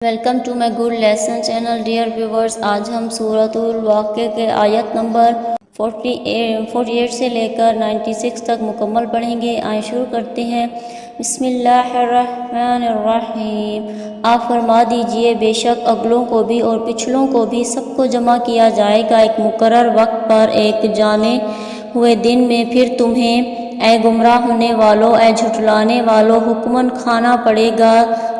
Welcome to my good lesson channel dear viewers. آج ہم سورۃ الواقعہ کے آیت نمبر 48 سے لے کر 96 تک مکمل پڑھیں گے۔ آئیں شروع کرتے ہیں۔ بسم اللہ الرحمن الرحیم۔ آپ فرما دیجئے بے شک اگلوں کو بھی اور پچھلوں کو بھی سب کو جمع کیا جائے گا ایک مقرر وقت پر، ایک جانے ہوئے دن میں۔ پھر تمہیں اے گمراہ ہونے والو، اے جھٹلانے والو، حتماً کھانا پڑے گا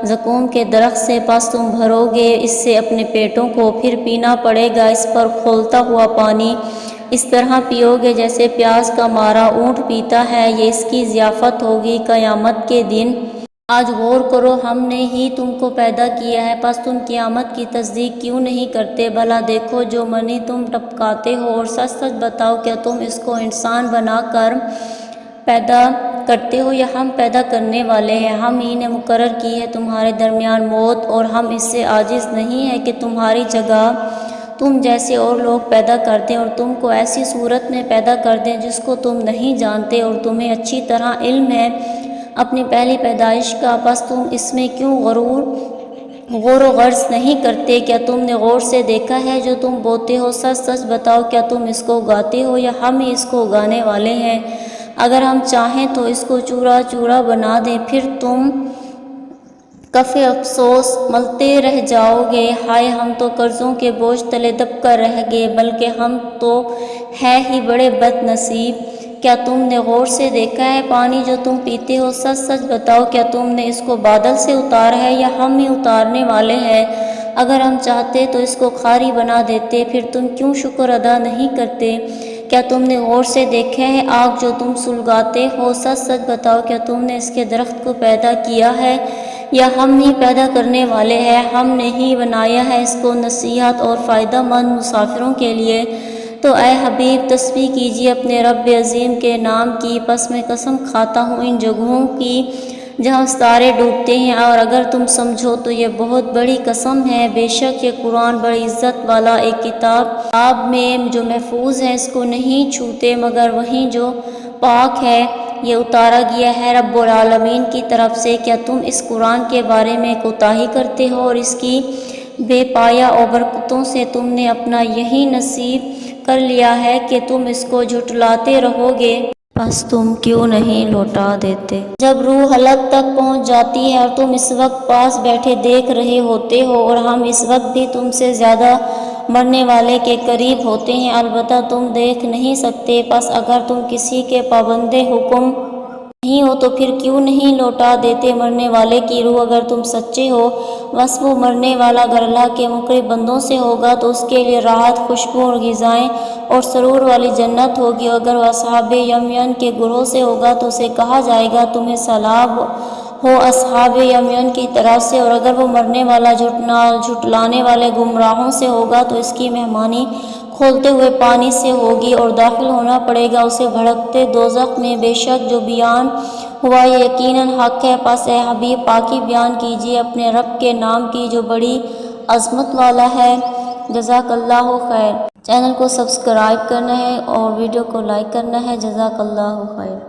زقوم کے درخت سے، پس تم بھرو گے اس سے اپنے پیٹوں کو، پھر پینا پڑے گا اس پر کھولتا ہوا پانی، اس طرح پیو گے جیسے پیاس کا مارا اونٹ پیتا ہے، یہ اس کی ضیافت ہوگی قیامت کے دن۔ آج غور کرو، ہم نے ہی تم کو پیدا کیا ہے، پس تم قیامت کی تصدیق کیوں نہیں کرتے؟ بھلا دیکھو جو منی تم ٹپکاتے ہو، اور سچ سچ بتاؤ کیا تم اس کو انسان بنا کر پیدا کرتے ہو یا ہم پیدا کرنے والے ہیں؟ ہم ہی نے مقرر کی ہے تمہارے درمیان موت، اور ہم اس سے عاجز نہیں ہیں کہ تمہاری جگہ تم جیسے اور لوگ پیدا کر دیں، اور تم کو ایسی صورت میں پیدا کر دیں جس کو تم نہیں جانتے، اور تمہیں اچھی طرح علم ہے اپنی پہلی پیدائش کا، پس تم اس میں کیوں غور و غرض نہیں کرتے؟ کیا تم نے غور سے دیکھا ہے جو تم بوتے ہو؟ سچ سچ بتاؤ کیا تم اس کو اگاتے ہو یا ہم ہی اس کو اگانے والے ہیں؟ اگر ہم چاہیں تو اس کو چورا چورا بنا دیں، پھر تم کف افسوس ملتے رہ جاؤ گے، ہائے ہم تو قرضوں کے بوجھ تلے دب کر رہ گئے، بلکہ ہم تو ہے ہی بڑے بد نصیب۔ کیا تم نے غور سے دیکھا ہے پانی جو تم پیتے ہو؟ سچ سچ بتاؤ کیا تم نے اس کو بادل سے اتارا ہے یا ہم ہی اتارنے والے ہیں؟ اگر ہم چاہتے تو اس کو کھاری بنا دیتے، پھر تم کیوں شکر ادا نہیں کرتے؟ کیا تم نے غور سے دیکھا ہے آگ جو تم سلگاتے ہو؟ سچ سچ بتاؤ کیا تم نے اس کے درخت کو پیدا کیا ہے یا ہم ہی پیدا کرنے والے ہیں؟ ہم نے ہی بنایا ہے اس کو نصیحت اور فائدہ مند مسافروں کے لیے۔ تو اے حبیب تسبیح کیجئے اپنے رب عظیم کے نام کی، پس میں قسم کھاتا ہوں ان جگہوں کی جہاں ستارے ڈوبتے ہیں، اور اگر تم سمجھو تو یہ بہت بڑی قسم ہے۔ بے شک یہ قرآن بڑی عزت والا ایک کتاب میں جو محفوظ ہے، اس کو نہیں چھوتے مگر وہی جو پاک ہے، یہ اتارا گیا ہے رب العالمین کی طرف سے۔ کیا تم اس قرآن کے بارے میں کوتاہی کرتے ہو اور اس کی بے پایہ اور برکتوں سے تم نے اپنا یہی نصیب کر لیا ہے کہ تم اس کو جھٹلاتے رہو گے؟ پس تم کیوں نہیں لوٹا دیتے؟ جب روح حلق تک پہنچ جاتی ہے اور تم اس وقت پاس بیٹھے دیکھ رہے ہوتے ہو، اور ہم اس وقت بھی تم سے زیادہ مرنے والے کے قریب ہوتے ہیں، البتہ تم دیکھ نہیں سکتے۔ پس اگر تم کسی کے پابند حکم نہیں ہو تو پھر کیوں نہیں لوٹا دیتے مرنے والے کی روح اگر تم سچے ہو؟ بس وہ مرنے والا اگر اللہ کے مقرب بندوں سے ہوگا تو اس کے لیے راحت، خوشبو اور غذائیں اور سرور والی جنت ہوگی، اور اگر وہ اصحاب یمین کے گروہ سے ہوگا تو اسے کہا جائے گا تمہیں سلام ہو اصحاب یمین کی طرف سے، اور اگر وہ مرنے والا جھٹلانے والے گمراہوں سے ہوگا تو اس کی مہمانی کھولتے ہوئے پانی سے ہوگی، اور داخل ہونا پڑے گا اسے بھڑکتے دوزخ میں۔ بے شک جو بیان ہوا یہ یقیناً حق ہے، پس اے حبیب پاکی بیان کیجئے اپنے رب کے نام کی جو بڑی عظمت والا ہے۔ جزاک اللہ خیر۔ چینل کو سبسکرائب کرنا ہے اور ویڈیو کو لائک کرنا ہے۔ جزاک اللہ خیر۔